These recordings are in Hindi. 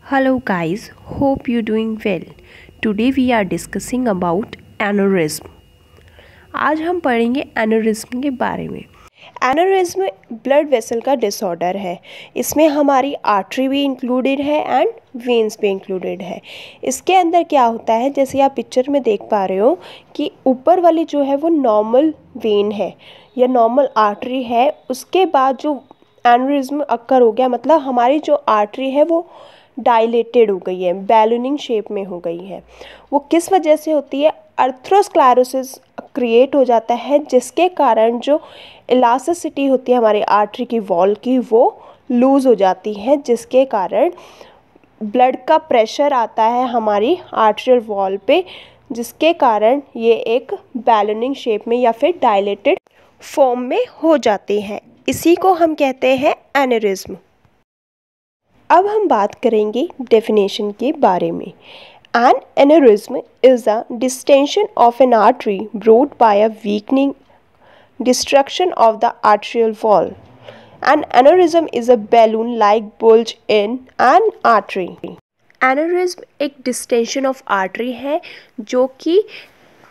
Hello guys, hope you're doing well. Today we are discussing about aneurysm. आज हम पढ़ेंगे एनोरिज्म के बारे में। एनोरिज्म ब्लड वेसल का डिसऑर्डर है। इसमें हमारी आर्टरी भी इंक्लूडेड है एंड वेन्स भी इंक्लूडेड है। इसके अंदर क्या होता है, जैसे आप पिक्चर में देख पा रहे हो कि ऊपर वाली जो है वो नॉर्मल वेन है या नॉर्मल आर्टरी है। उसके बाद जो एनोरिज्म अक्कर हो गया, मतलब हमारी जो आर्टरी है वो डायलेटेड हो गई है, बैलूनिंग शेप में हो गई है। वो किस वजह से होती है? अर्थरोस्क्लेरोसिस क्रिएट हो जाता है, जिसके कारण जो इलास्टिसिटी होती है हमारी आर्टरी की वॉल की वो लूज़ हो जाती है, जिसके कारण ब्लड का प्रेशर आता है हमारी आर्टरियल वॉल पे, जिसके कारण ये एक बैलूनिंग शेप में या फिर डायलेटेड फॉर्म में हो जाती है। इसी को हम कहते हैं एनेरिज्म। अब हम बात करेंगे डेफिनेशन के बारे में। An aneurysm is a distension of an artery brought by a weakening, destruction of the arterial wall. An aneurysm is a balloon-like bulge in an artery. Aneurysm एक डिस्टेंशन ऑफ आर्टरी है जो कि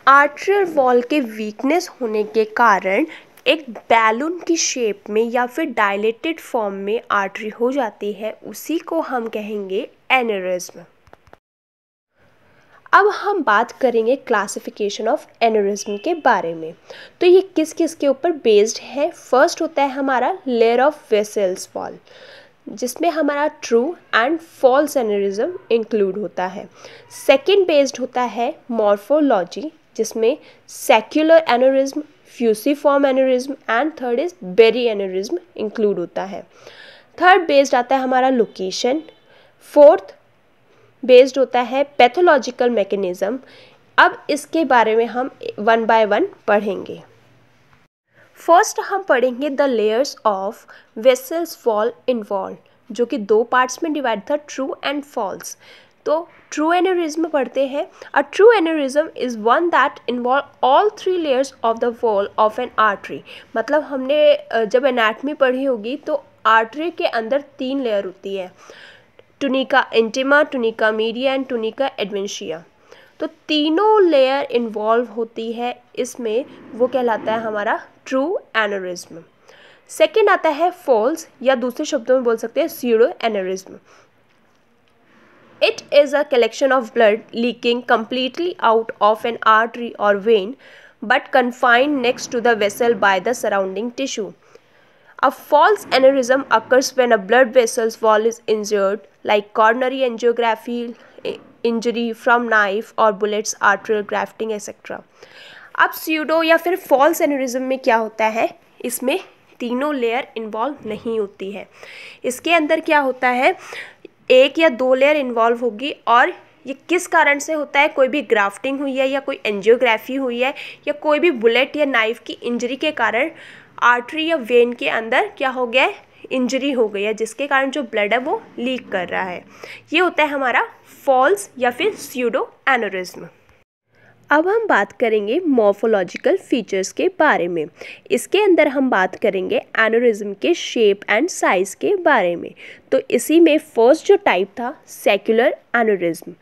आर्टरियल वॉल के वीकनेस होने के कारण एक बैलून की शेप में या फिर डायलेटेड फॉर्म में आर्टरी हो जाती है। उसी को हम कहेंगे एनेरिज्म। अब हम बात करेंगे क्लासिफिकेशन ऑफ एनेरिज्म के बारे में। तो ये किस किस के ऊपर बेस्ड है? फर्स्ट होता है हमारा लेयर ऑफ वेसल्स वॉल, जिसमें हमारा true and false aneurysm include होता है। सेकंड बेस्ड होता है मॉर्फोलॉजी, जिसमें saccular aneurysm, fusiform aneurysm and third is berry aneurysm include होता है। थर्ड बेस्ड आता है हमारा लोकेशन। फोर्थ बेस्ड होता है पैथोलॉजिकल मैकेनिज्म। अब इसके बारे में हम वन बाय वन पढ़ेंगे। फर्स्ट हम पढ़ेंगे the layers of vessels wall involve, जो कि दो पार्ट्स में डिवाइड था, ट्रू एंड फॉल्स। तो ट्रू एनेरिज्म पढ़ते हैं। A true aneurysm is one that involve all three layers of the wall of N artery. मतलब हमने जब एनाटमी पढ़ी होगी तो आर्टरी के अंदर 3 लेयर होती है, टुनिका इंटिमा, टुनिका मीडिया एंड टुनिका एडवेंशिया। तो तीनों लेयर इन्वॉल्व होती है इसमें, वो कहलाता है हमारा ट्रू एनेरिज्म। सेकेंड आता है फॉल्स, या दूसरे शब्दों में बोल सकते हैं pseudo aneurysm. It is a collection of blood leaking completely out of an artery or vein but confined next to the vessel by the surrounding tissue. A false aneurysm occurs when a blood vessel's wall is injured, like coronary angiography, injury from knife or bullets, arterial grafting, etc. अब स्यूडो या फिर फॉल्स एनेरिज्म में क्या होता है? इसमें तीनों लेयर इन्वॉल्व नहीं होती है। इसके अंदर क्या होता है, एक या दो लेयर इन्वॉल्व होगी, और ये किस कारण से होता है? कोई भी ग्राफ्टिंग हुई है या कोई एंजियोग्राफी हुई है या कोई भी बुलेट या नाइफ की इंजरी के कारण आर्टरी या वेन के अंदर क्या हो गया है? इंजरी हो गई है, जिसके कारण जो ब्लड है वो लीक कर रहा है। ये होता है हमारा फॉल्स या फिर स्यूडो एनेरिज्म। अब हम बात करेंगे मॉर्फोलॉजिकल फीचर्स के बारे में। इसके अंदर हम बात करेंगे एनेरिज्म के शेप एंड साइज के बारे में। तो इसी में फर्स्ट जो टाइप था saccular aneurysm.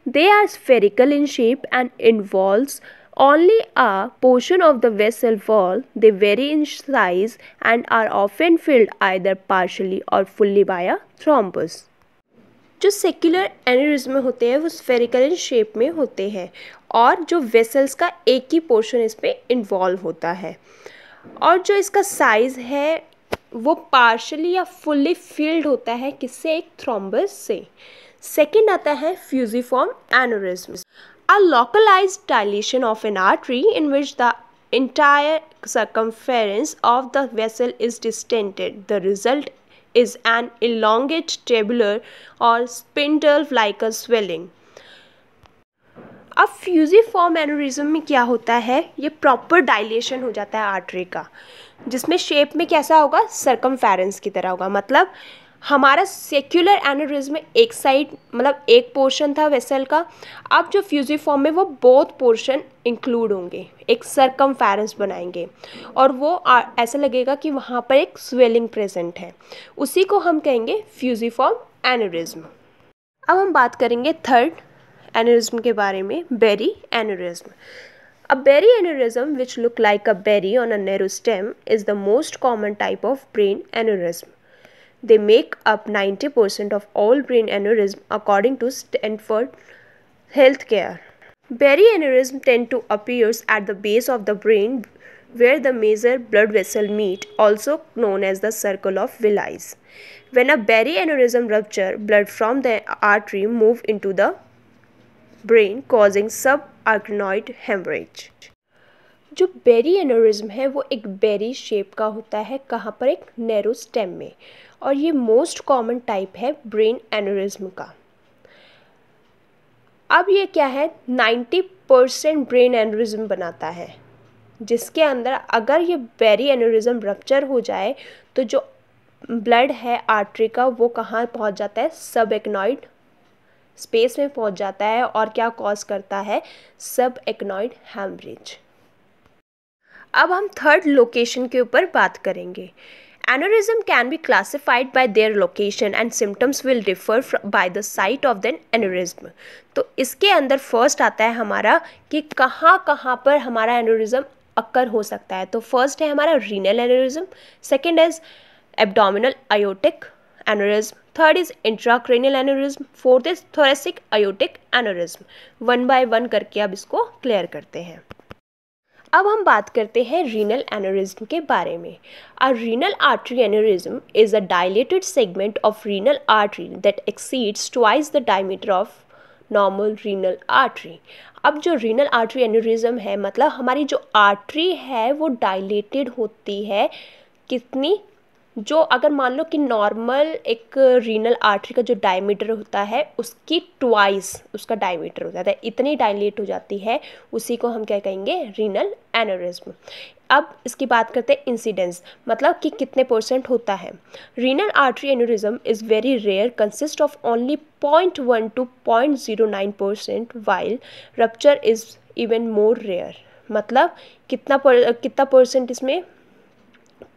They are spherical in shape and involves only a portion of the vessel wall. They vary in size and are often filled either partially or fully by a thrombus. जो सेक्युलर एनेरिज्म होते हैं वो स्फेरिकल इन शेप में होते हैं, और जो वेसल्स का एक ही पोर्शन इसमें इन्वॉल्व होता है, और जो इसका साइज़ है वो पार्शली या फुल्ली फिल्ड होता है, किससे? एक थ्रोम्बस से। सेकेंड आता है fusiform aneurysm. A localized dilation of an artery in which the entire circumference of the vessel is distended. The result is an elongate tubular or spindle-like a swelling. अब फ्यूजिफॉर्म एनेरिज्म में क्या होता है? ये प्रॉपर डायलेशन हो जाता है आर्टरी का, जिसमें शेप में कैसा होगा? सर्कमफेरेंस की तरह होगा। मतलब हमारा सेक्युलर एनेरिज्म एक साइड, मतलब एक पोर्शन था वेसल का। अब जो फ्यूजिफॉर्म में वो बोथ पोर्शन इंक्लूड होंगे, एक सर्कमफेरेंस बनाएंगे, और वो ऐसा लगेगा कि वहाँ पर एक स्वेलिंग प्रेजेंट है। उसी को हम कहेंगे फ्यूजिफॉर्म एनेरिज्म। अब हम बात करेंगे थर्ड एन्यूरिज्म के बारे में, berry aneurysm. A berry aneurysm, which look like a berry on a narrow stem, is the most common type of brain aneurysm. They make up 90% of all brain aneurysm according to Stanford Healthcare. Berry aneurysm tend to appear at the base of the brain where the major blood vessel meet, also known as the circle of Willis. When a berry aneurysm rupture, blood from the artery move into the brain causing subarachnoid hemorrhage. जो बेरी एन्यूरिज्म है वो एक बेरी शेप का होता है, कहाँ पर, एक नैरो स्टेम में, और ये मोस्ट कॉमन टाइप है ब्रेन एन्यूरिज्म का. अब ये क्या है, 90% ब्रेन एन्यूरिज्म बनाता है, जिसके अंदर अगर ये बेरी एन्यूरिज्म रप्चर हो जाए तो जो ब्लड है आर्टरी का वो कहाँ पहुँच जाता है, सबएक्नॉइड स्पेस में पहुंच जाता है और क्या कॉज करता है, सबएक्नॉइड हैमरेज. अब हम थर्ड लोकेशन के ऊपर बात करेंगे. Aneurysm can be classified bye their location and symptoms will differ by the site of the aneurysm. तो इसके अंदर फर्स्ट आता है हमारा कि कहाँ पर हमारा एन्यूरिज्म अक्कर हो सकता है. तो फर्स्ट है हमारा renal aneurysm, second is abdominal aortic aneurysm, third is intracranial aneurysm, fourth is thoracic aortic aneurysm. One by one करके अब इसको क्लियर करते हैं. अब हम बात करते हैं रीनल एन्यूरिज्म के बारे में. A renal artery aneurysm is a dilated segment of renal artery that exceeds twice the diameter of normal renal artery. अब जो रीनल आर्टरी एन्यूरिज्म है, मतलब हमारी जो आर्टरी है वो डायलेटेड होती है कितनी, जो अगर मान लो कि नॉर्मल एक रीनल आर्टरी का जो डायमीटर होता है उसकी ट्वाइस उसका डायमीटर हो जाता है, इतनी डायलेट हो जाती है, उसी को हम क्या कहेंगे, रीनल एन्यूरिज्म. अब इसकी बात करते हैं इंसिडेंस, मतलब कि कितने परसेंट होता है. Renal artery aneurysm is very rare, consist of only 0.1 to 0.09%, while rupture is even more rare. मतलब कितना परसेंट इसमें,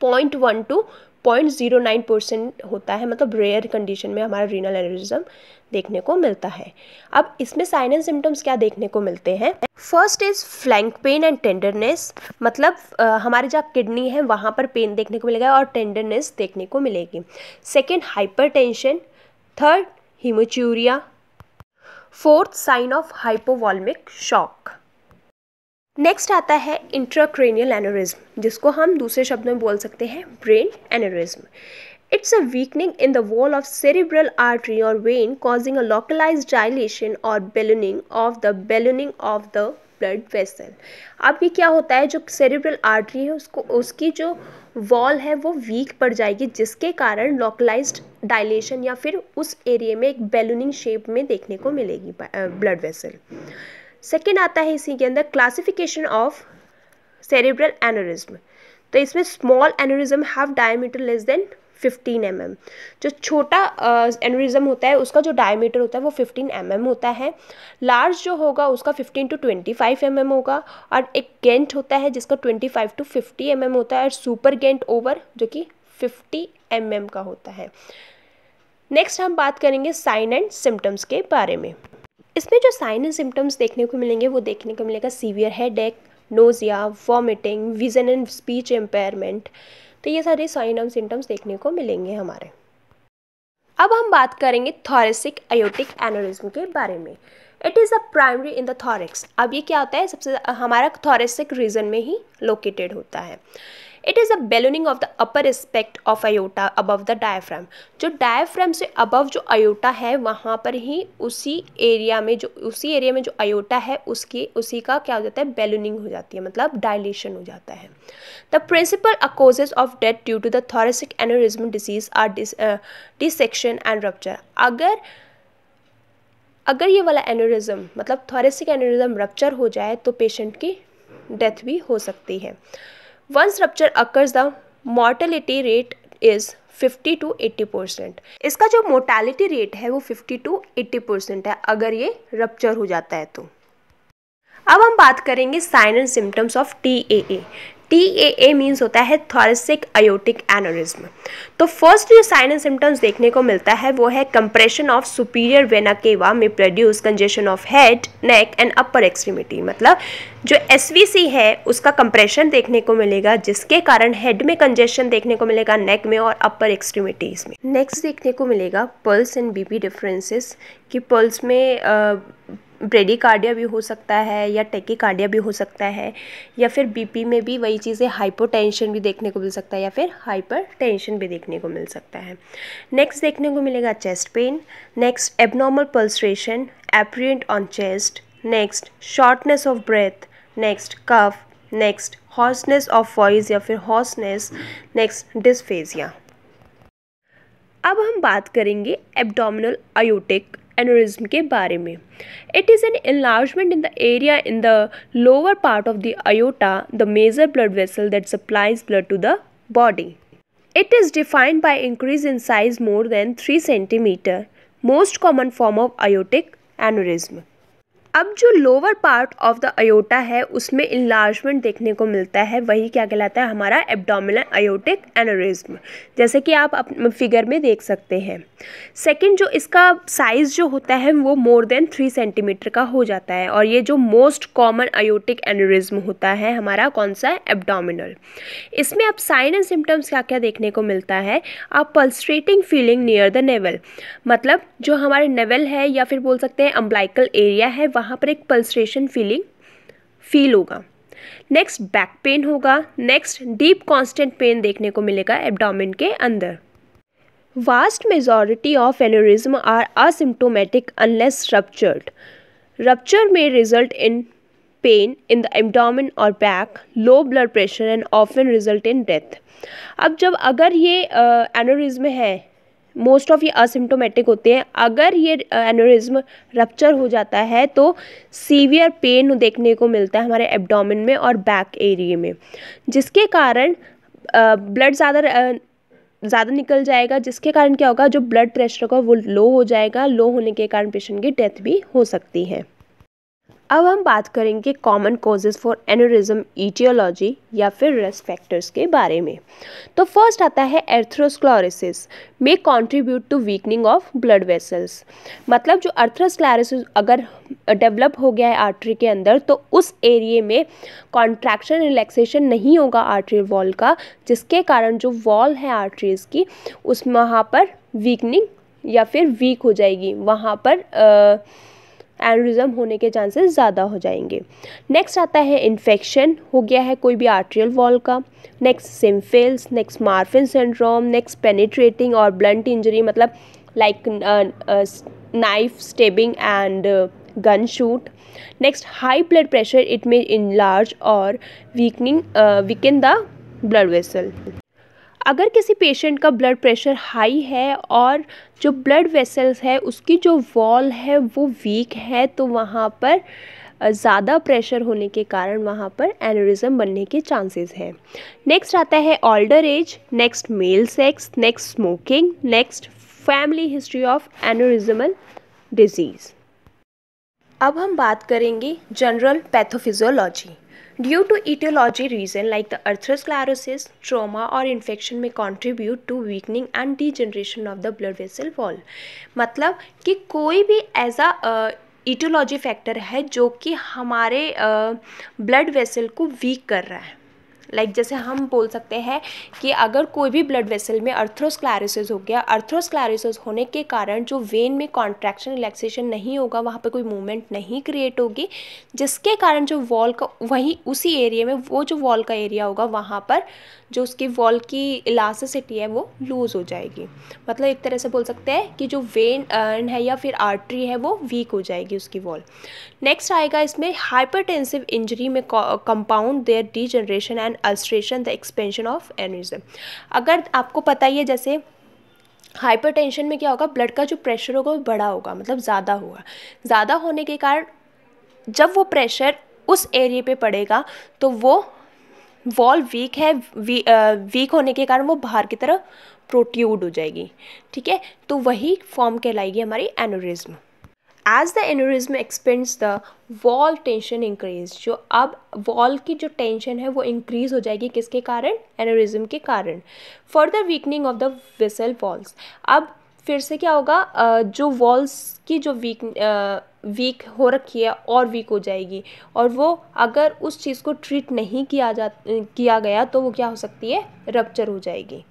0.1 to 0.09% होता है, मतलब रेयर कंडीशन में हमारा रीनल एन्यूरिज्म देखने को मिलता है. अब इसमें साइन एंड सिम्टम्स क्या देखने को मिलते हैं. First is flank pain and tenderness, मतलब हमारे जहाँ किडनी है वहाँ पर पेन देखने को मिलेगा और टेंडरनेस देखने को मिलेगी. Second hypertension, third haematuria, fourth sign of hypovolemic shock. Next आता है इंट्राक्रेनियल एन्यूरिज्म, जिसको हम दूसरे शब्द में बोल सकते हैं brain aneurysm. It's a weakening in the wall of cerebral artery और vein causing a localised dilation और ballooning of the blood vessel. अब ये क्या होता है, जो सेरिब्रल आर्टरी है उसको उसकी जो वॉल है वो वीक पड़ जाएगी, जिसके कारण लोकलाइज्ड डायलेशन या फिर उस एरिया में एक बैलूनिंग शेप में देखने को मिलेगी ब्लड वेसल. सेकेंड आता है इसी के अंदर क्लासिफिकेशन ऑफ सेरिब्रल एन्यूरिज्म. तो इसमें small aneurysm have diameter less than 15 mm. जो छोटा एन्यूरिज्म होता है उसका जो डायमीटर होता है वो 15 mm होता है. लार्ज जो होगा उसका 15 to 25 mm होगा, और एक गेंट होता है जिसका 25 to 50 mm होता है, और सुपर गेंट ओवर जो कि 50 mm का होता है. नेक्स्ट हम बात करेंगे साइन एंड सिम्टम्स के बारे में. इसमें जो साइन एंड सिम्टम्स देखने को मिलेंगे वो देखने को मिलेगा severe headache, nausea, vomiting, vision and speech impairment. तो ये सारे साइन एंड सिम्टम्स देखने को मिलेंगे हमारे. अब हम बात करेंगे थोरेसिक अयोटिक एन्यूरिज्म के बारे में. It is a primary in the thorax. अब ये क्या होता है, सबसे हमारा थोरेसिक रीजन में ही लोकेटेड होता है. It is a ballooning of the upper aspect of aorta above the diaphragm. जो डायफ्राम से अबव जो अयोटा है वहाँ पर ही उसी एरिया में जो अयोटा है उसी का क्या हो जाता है, बैलूनिंग हो जाती है, मतलब डायलेशन हो जाता है. The principal causes of death due to the thoracic aneurysm disease are dissection and rupture. अगर ये वाला एन्यूरिज्म मतलब थोरेसिक एन्यूरिज्म रप्चर हो जाए तो पेशेंट की डेथ भी हो सकती है. Once rupture occurs, the mortality rate is 50 to 80%. इसका जो मोर्टेलिटी रेट है वो 50 to 80% है अगर ये रप्चर हो जाता है तो. अब हम बात करेंगे sign and symptoms of TAA. TAA means होता है थोरेसिक अयोटिक एनोरिज्म। तो फर्स्ट जो साइन एंड सिम्टम्स देखने को मिलता है वो है compression of superior vena cava में produce congestion of head, neck and upper extremity. मतलब जो SVC है उसका कंप्रेशन देखने को मिलेगा, जिसके कारण हेड में कंजेशन देखने को मिलेगा, नेक में और अपर एक्सट्रीमिटीज़ में। नेक्स्ट देखने को मिलेगा पल्स एंड BP डिफरेंसेस, कि पल्स में ब्रेडिकार्डिया भी हो सकता है या टेकिकार्डिया भी हो सकता है, या फिर BP में भी वही चीज़ें हाइपोटेंशन भी देखने को मिल सकता है या फिर हाइपरटेंशन भी देखने को मिल सकता है। नेक्स्ट देखने को मिलेगा chest pain, next abnormal pulsation apparent on chest, next shortness of breath, next cough, next hoarseness of voice या फिर हॉर्सनेस, नेक्स्ट डिस्फेजिया। अब हम बात करेंगे एब्डोमिनल अयोटिक एनोरिज्म के बारे में। It is an enlargement in the area in the lower part of the aorta, the major blood vessel that supplies blood to the body. It is defined by increase in size more than 3 centimeter, most common form of aortic aneurysm. अब जो lower part of the aorta है उसमें इन्लार्जमेंट देखने को मिलता है, वही क्या कहलाता है, हमारा एब्डोमिनल अयोटिक एनोरिज्म, जैसे कि आप अपने फिगर में देख सकते हैं। सेकंड, जो इसका साइज़ जो होता है वो मोर देन 3 सेंटीमीटर का हो जाता है, और ये जो मोस्ट कॉमन अयोटिक एनोरिज्म होता है हमारा कौन सा है, एब्डोमिनल। इसमें आप साइन एंड सिम्टम्स क्या क्या देखने को मिलता है, आप पल्सरेटिंग फीलिंग नियर द नेवल, मतलब जो हमारे नेवल है या फिर बोल सकते हैं अम्ब्लाइकल एरिया है वहाँ पर एक पल्सरेशन फीलिंग फील होगा। नेक्स्ट बैक पेन होगा, नेक्स्ट डीप कांस्टेंट पेन देखने को मिलेगा एब्डोमेन के अंदर। Vast majority of aneurysm are asymptomatic unless ruptured. Rupture में result in pain in the abdomen और back, low blood pressure and often result in death. अब जब अगर ये एनोरिज्म है, मोस्ट ऑफ ये असिम्प्टोमेटिक होते हैं, अगर ये एनोरिज्म रप्चर हो जाता है तो सीवियर पेन देखने को मिलता है हमारे एब्डोमेन में और बैक एरिया में, जिसके कारण ब्लड ज़्यादा निकल जाएगा, जिसके कारण क्या होगा, जो ब्लड प्रेशर का वो लो हो जाएगा, लो होने के कारण पेशेंट की डेथ भी हो सकती है। अब हम बात करेंगे common causes for aneurysm etiology या फिर रिस्क फैक्टर्स के बारे में। तो फर्स्ट आता है एर्थरोस्क्लेरोसिस में contribute to weakening of blood vessels. मतलब जो एर्थरोस्क्लेरोसिस अगर डेवलप हो गया है आर्टरी के अंदर तो उस एरिया में कॉन्ट्रैक्शन रिलैक्सेशन नहीं होगा आर्टरियल वॉल का, जिसके कारण जो वॉल है आर्टरीज की उस वहाँ पर वीकनिंग या फिर वीक हो जाएगी, वहाँ पर एनोरिज्म होने के चांसेस ज़्यादा हो जाएंगे। नेक्स्ट आता है इन्फेक्शन हो गया है कोई भी आर्टरियल वॉल का, next syphilis, next Marfan syndrome, next penetrating और ब्लंट इंजरी, मतलब like knife stabbing and gun shoot. Next high blood pressure, it may enlarge और वीकन द ब्लड वेसल। अगर किसी पेशेंट का ब्लड प्रेशर हाई है और जो ब्लड वेसल्स है उसकी जो वॉल है वो वीक है तो वहाँ पर ज़्यादा प्रेशर होने के कारण वहाँ पर एनोरिज्म बनने के चांसेस हैं। नेक्स्ट आता है older age, next male sex, next smoking, next family history of aneurysmal disease. अब हम बात करेंगे general pathophysiology. Due to etiology reason like the atherosclerosis, trauma or infection may contribute to weakening and degeneration of the blood vessel wall। मतलब कि कोई भी ऐसा etiology फैक्टर है जो कि हमारे ब्लड वेसल को वीक कर रहा है। लाइक जैसे हम बोल सकते हैं कि अगर कोई भी ब्लड वेसल में अर्थरोस्क्लेरोसिस हो गया, अर्थरोस्क्लेरोसिस होने के कारण जो वेन में कॉन्ट्रैक्शन रिलैक्सेशन नहीं होगा, वहाँ पे कोई मूवमेंट नहीं क्रिएट होगी, जिसके कारण जो वॉल का वहीं उसी एरिया में वो जो वॉल का एरिया होगा वहाँ पर जो उसकी वॉल की इलास्टिसिटी है वो लूज़ हो जाएगी। मतलब एक तरह से बोल सकते हैं कि जो वेन है या फिर आर्टरी है वो वीक हो जाएगी उसकी वॉल। नेक्स्ट आएगा इसमें हाइपरटेंसिव इंजरी में compound their degeneration and ulceration the expansion of aneurysm. अगर आपको पता ही है जैसे हाइपरटेंशन में क्या होगा, ब्लड का जो प्रेशर होगा वो बड़ा होगा, मतलब ज़्यादा होगा, ज़्यादा होने के कारण जब वो प्रेशर उस एरिया पे पड़ेगा तो वो वॉल वीक है, वीक होने के कारण वो बाहर की तरफ प्रोट्यूड हो जाएगी। ठीक है, तो वही फॉर्म कहलाएगी हमारी aneurysm. As the aneurysm expands the wall tension increase, जो अब वॉल की जो टेंशन है वो इंक्रीज हो जाएगी, किसके कारण? एन्यूरिज्म के कारण। Further weakening of the vessel walls, अब फिर से क्या होगा, जो वॉल्स की जो वीक हो रखी है और वीक हो जाएगी, और वो अगर उस चीज़ को ट्रीट नहीं किया गया तो वो क्या हो सकती है? रप्चर हो जाएगी।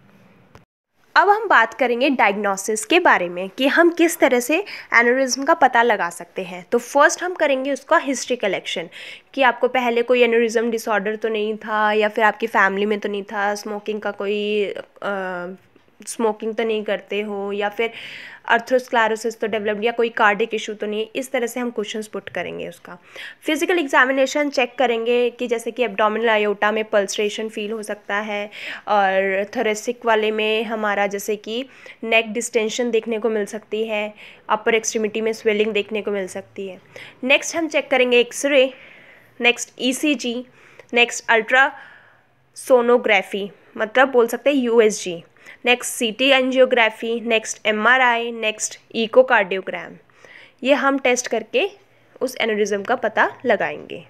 अब हम बात करेंगे डायग्नोसिस के बारे में कि हम किस तरह से एन्यूरिज्म का पता लगा सकते हैं। तो फर्स्ट हम करेंगे उसका हिस्ट्री कलेक्शन, कि आपको पहले कोई एन्यूरिज्म डिसऑर्डर तो नहीं था, या फिर आपकी फैमिली में तो नहीं था, स्मोकिंग तो नहीं करते हो, या फिर अर्थरोस्क्लेरोसिस तो डेवलप्ड, या कोई कार्डिक इशू तो नहीं है। इस तरह से हम क्वेश्चंस पुट करेंगे उसका। फिजिकल एग्जामिनेशन चेक करेंगे कि जैसे कि एब्डोमिनल आयोटा में पल्सरेशन फील हो सकता है, और थोरेसिक वाले में हमारा जैसे कि नेक डिस्टेंशन देखने को मिल सकती है, अपर एक्सट्रीमिटी में स्वेलिंग देखने को मिल सकती है। नेक्स्ट हम चेक करेंगे X ray, next ECG, next ultrasonography, मतलब बोल सकते हैं USG, next CT angiography, next MRI, next echocardiogram. ये हम टेस्ट करके उस एन्यूरिज्म का पता लगाएंगे।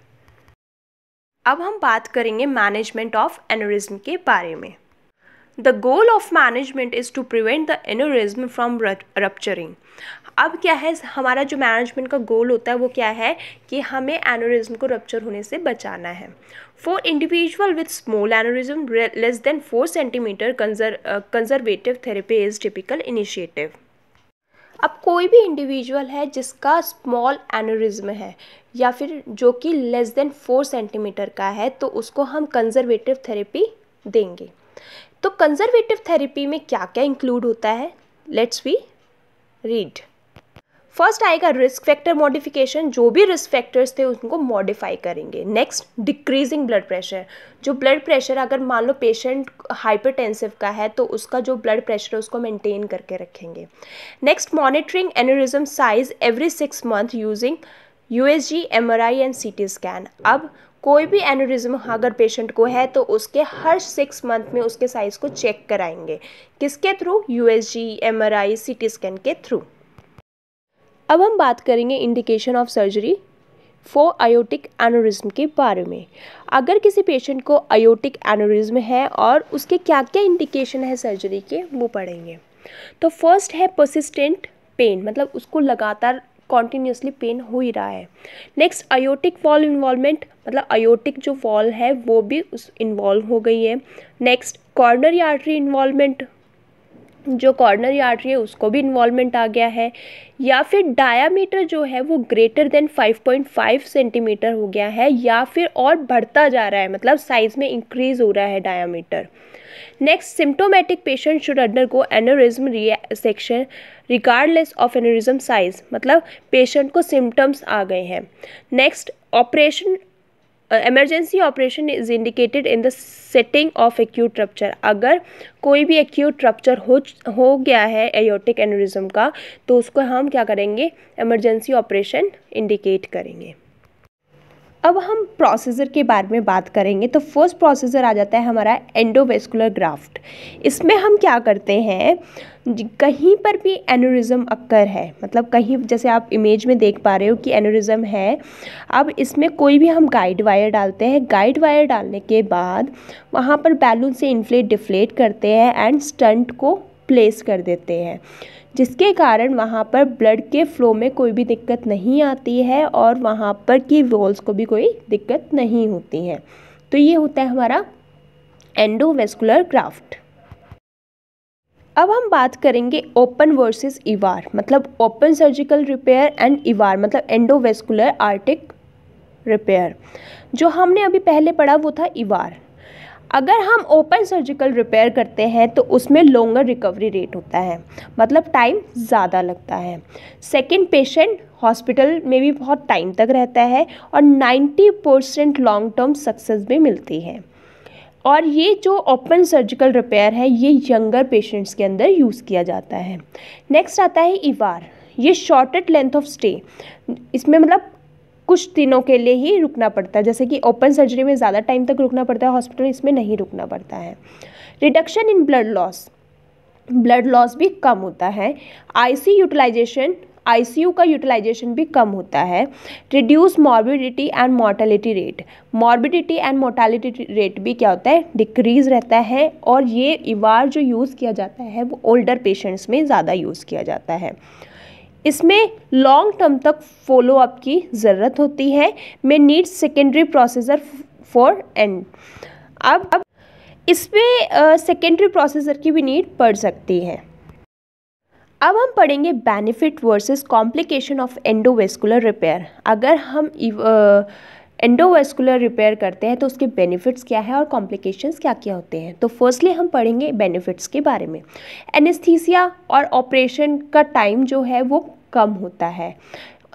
अब हम बात करेंगे मैनेजमेंट ऑफ एन्यूरिज्म के बारे में। The goal of management is to prevent the aneurysm from rupturing. अब क्या है, हमारा जो मैनेजमेंट का गोल होता है वो क्या है कि हमें एन्यूरिज्म को रप्चर होने से बचाना है। For individual with small aneurysm less than 4 centimetre conservative therapy is typical initiative. अब कोई भी इंडिविजुअल है जिसका स्मॉल एन्यूरिज्म है या फिर जो कि लेस देन 4 सेंटीमीटर का है, तो उसको हम कंजर्वेटिव थेरेपी देंगे। तो कंजर्वेटिव थेरेपी में क्या क्या इंक्लूड होता है, लेट्स वी रीड। फर्स्ट आएगा रिस्क फैक्टर मॉडिफिकेशन, जो भी रिस्क फैक्टर्स थे उनको मॉडिफाई करेंगे। नेक्स्ट डिक्रीजिंग ब्लड प्रेशर, जो ब्लड प्रेशर अगर मान लो पेशेंट हाइपरटेंसिव का है तो उसका जो ब्लड प्रेशर है उसको मेंटेन करके रखेंगे। Next monitoring aneurysm size every 6 month using USG, MRI and CT scan. अब कोई भी एन्यूरिज्म अगर पेशेंट को है तो उसके हर 6 मंथ में उसके साइज़ को चेक कराएंगे, किसके through? USG, MRI, CT scan के थ्रू। अब हम बात करेंगे indication of surgery for aortic aneurysm के बारे में। अगर किसी पेशेंट को आयोटिक एन्यूरिज्म है और उसके क्या क्या इंडिकेशन है सर्जरी के, वो पढ़ेंगे। तो फर्स्ट है परसिस्टेंट पेन, मतलब उसको लगातार कॉन्टीन्यूसली पेन हो ही रहा है। नेक्स्ट आयोटिक वॉल इन्वॉल्वमेंट, मतलब आयोटिक जो वॉल है वो भी उस इन्वॉल्व हो गई है। नेक्स्ट कॉर्नरी आर्टरी इन्वॉल्वमेंट, जो कॉर्नरी आर्टरी है उसको भी इन्वॉल्वमेंट आ गया है, या फिर डायामीटर जो है वो ग्रेटर देन 5.5 सेंटीमीटर हो गया है, या फिर और बढ़ता जा रहा है, मतलब साइज में इंक्रीज हो रहा है diameter. Next symptomatic patient should undergo aneurysm resection regardless of aneurysm size, मतलब पेशेंट को सिम्टम्स आ गए हैं। Next operation emergency operation is indicated in the setting of acute rupture, अगर कोई भी एक्यूट रप्चर हो गया है एयोटिक एन्यूरिज्म का तो उसको हम क्या करेंगे, इमरजेंसी ऑपरेशन इंडिकेट करेंगे। अब हम प्रोसीजर के बारे में बात करेंगे। तो फर्स्ट प्रोसीजर आ जाता है हमारा एंडोवेस्कुलर ग्राफ्ट। इसमें हम क्या करते हैं, कहीं पर भी एन्यूरिज्म अक्कर है, मतलब कहीं जैसे आप इमेज में देख पा रहे हो कि एन्यूरिज्म है, अब इसमें कोई भी हम गाइड वायर डालते हैं। गाइड वायर डालने के बाद वहाँ पर बैलून से इन्फ्लेट डिफ्लेट करते हैं एंड स्टंट को प्लेस कर देते हैं, जिसके कारण वहाँ पर ब्लड के फ्लो में कोई भी दिक्कत नहीं आती है और वहाँ पर की वॉल्स को भी कोई दिक्कत नहीं होती है। तो ये होता है हमारा एंडोवेस्कुलर ग्राफ्ट। अब हम बात करेंगे ओपन वर्सेस इवार, मतलब ओपन सर्जिकल रिपेयर एंड इवार मतलब एंडोवेस्कुलर आर्टिक रिपेयर। जो हमने अभी पहले पढ़ा वो था इवार। अगर हम ओपन सर्जिकल रिपेयर करते हैं तो उसमें लॉन्गर रिकवरी रेट होता है, मतलब टाइम ज़्यादा लगता है। सेकंड, पेशेंट हॉस्पिटल में भी बहुत टाइम तक रहता है और 90% लॉन्ग टर्म सक्सेस भी मिलती है। और ये जो ओपन सर्जिकल रिपेयर है ये यंगर पेशेंट्स के अंदर यूज़ किया जाता है। नेक्स्ट आता है इवार, ये शॉर्टेड लेंथ ऑफ स्टे, इसमें मतलब कुछ दिनों के लिए ही रुकना पड़ता है, जैसे कि ओपन सर्जरी में ज़्यादा टाइम तक रुकना पड़ता है, हॉस्पिटल इसमें नहीं रुकना पड़ता है। रिडक्शन इन ब्लड लॉस भी कम होता है। IC यूटिलाइजेशन आईसीयू का यूटिलाइजेशन भी कम होता है। Reduce morbidity and mortality rate, morbidity and mortality rate भी क्या होता है, डिक्रीज रहता है। और ये इवार जो यूज़ किया जाता है वो ओल्डर पेशेंट्स में ज़्यादा यूज़ किया जाता है। इसमें लॉन्ग टर्म तक फॉलोअप की ज़रूरत होती है। में need secondary processor for and. अब इसमें सेकेंडरी प्रोसेसर की भी नीड पड़ सकती है। अब हम पढ़ेंगे benefit versus complication of endovascular repair. अगर हम एंडोवेस्कुलर रिपेयर करते हैं तो उसके बेनिफिट्स क्या है और कॉम्प्लिकेशंस क्या क्या होते हैं। तो फर्स्टली हम पढ़ेंगे बेनिफिट्स के बारे में। एनेस्थीसिया और ऑपरेशन का टाइम जो है वो कम होता है।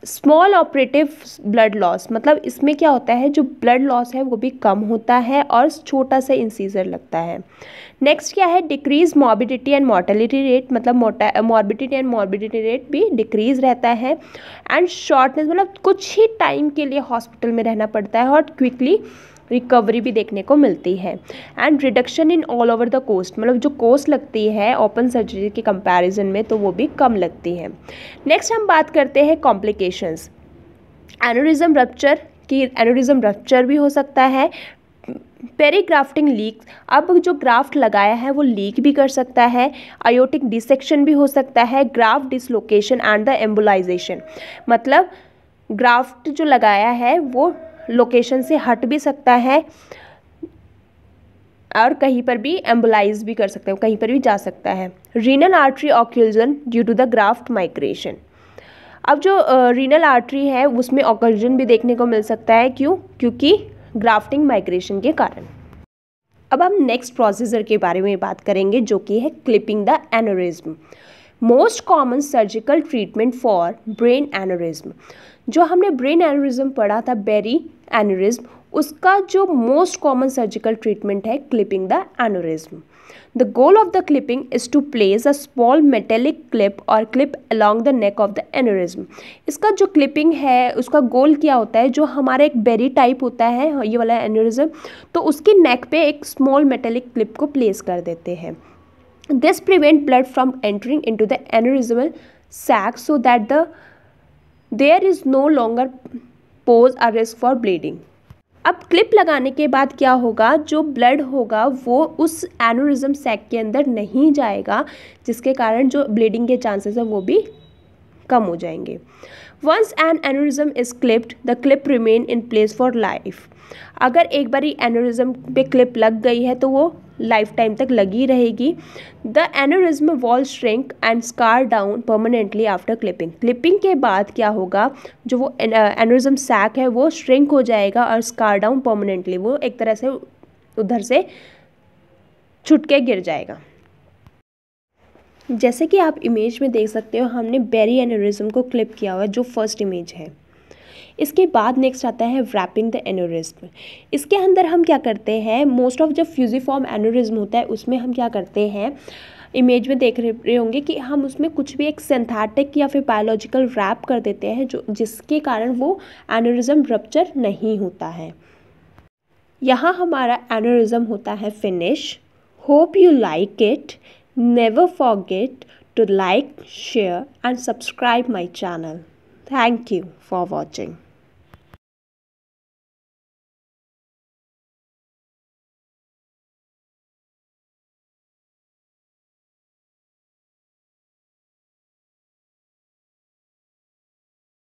स्मॉल ऑपरेटिव ब्लड लॉस, मतलब इसमें क्या होता है, जो ब्लड लॉस है वो भी कम होता है और छोटा सा इंसीजर लगता है। नेक्स्ट क्या है, decrease morbidity and mortality rate, मतलब मॉर्बिडिटी एंड मॉर्बिडिटी रेट भी डिक्रीज रहता है। एंड शॉर्टनेस, मतलब कुछ ही टाइम के लिए हॉस्पिटल में रहना पड़ता है और क्विकली रिकवरी भी देखने को मिलती है। And reduction in all over the cost, मतलब जो कोस्ट लगती है ओपन सर्जरी के कंपैरिजन में तो वो भी कम लगती है। नेक्स्ट हम बात करते हैं कॉम्प्लिकेशंस। एन्यूरिज्म रप्चर की, एन्यूरिज्म रप्चर भी हो सकता है। पेरीग्राफ्टिंग लीक, अब जो ग्राफ्ट लगाया है वो लीक भी कर सकता है। आयोटिक डिसेक्शन भी हो सकता है। Graft dislocation and the embolisation, मतलब ग्राफ्ट जो लगाया है वो लोकेशन से हट भी सकता है और कहीं पर भी एम्बोलाइज भी कर सकते हैं, कहीं पर भी जा सकता है। Renal artery occlusion due to the graft migration, अब जो रीनल आर्टरी है उसमें ऑक्लूजन भी देखने को मिल सकता है। क्यों? क्योंकि ग्राफ्टिंग माइग्रेशन के कारण। अब हम नेक्स्ट प्रोसीजर के बारे में बात करेंगे जो कि है clipping the aneurysm. Most common surgical treatment for brain aneurysm, जो हमने ब्रेन एन्यूरिज्म पढ़ा था बेरी एन्यूरिज्म, उसका जो मोस्ट कॉमन सर्जिकल ट्रीटमेंट है clipping the aneurysm. The goal of the clipping is to place a small metallic clip और clip along the neck of the aneurysm. इसका जो क्लिपिंग है उसका गोल क्या होता है, जो हमारा एक बेरी टाइप होता है ये वाला एन्यूरिज्म, तो उसकी नेक पे एक स्मॉल मेटेलिक क्लिप को प्लेस कर देते हैं। This prevent blood from entering into the aneurysmal sac so that there is no longer pose a risk for bleeding. अब क्लिप लगाने के बाद क्या होगा, जो ब्लड होगा वो उस एन्यूरिज्म सैक के अंदर नहीं जाएगा, जिसके कारण जो ब्लीडिंग के चांसेस है वो भी कम हो जाएंगे। Once an aneurysm is clipped the clip remain in place for life. अगर एक बारी एन्यूरिज्म पे क्लिप लग गई है तो वो लाइफ टाइम तक लगी रहेगी। The aneurysm wall shrink and scar down permanently after clipping. Clipping के बाद क्या होगा, जो वो एन्यूरिज्म सैक है वो श्रिंक हो जाएगा और स्कार डाउन परमानेंटली, वो एक तरह से उधर से छुट के गिर जाएगा। जैसे कि आप इमेज में देख सकते हो, हमने बेरी एन्यूरिज्म को क्लिप किया हुआ है, जो फर्स्ट इमेज है। इसके बाद नेक्स्ट आता है रैपिंग द एन्यूरिज्म। इसके अंदर हम क्या करते हैं, मोस्ट ऑफ जब फ्यूजिफॉर्म एन्यूरिज्म होता है उसमें हम क्या करते हैं, इमेज में देख रहे होंगे कि हम उसमें कुछ भी एक सिंथेटिक या फिर बायोलॉजिकल रैप कर देते हैं, जो जिसके कारण वो एन्यूरिज्म रप्चर नहीं होता है। यहाँ हमारा एन्यूरिज्म होता है finish. Hope you like it. Never forget to like, share and subscribe my channel. Thank you for watching.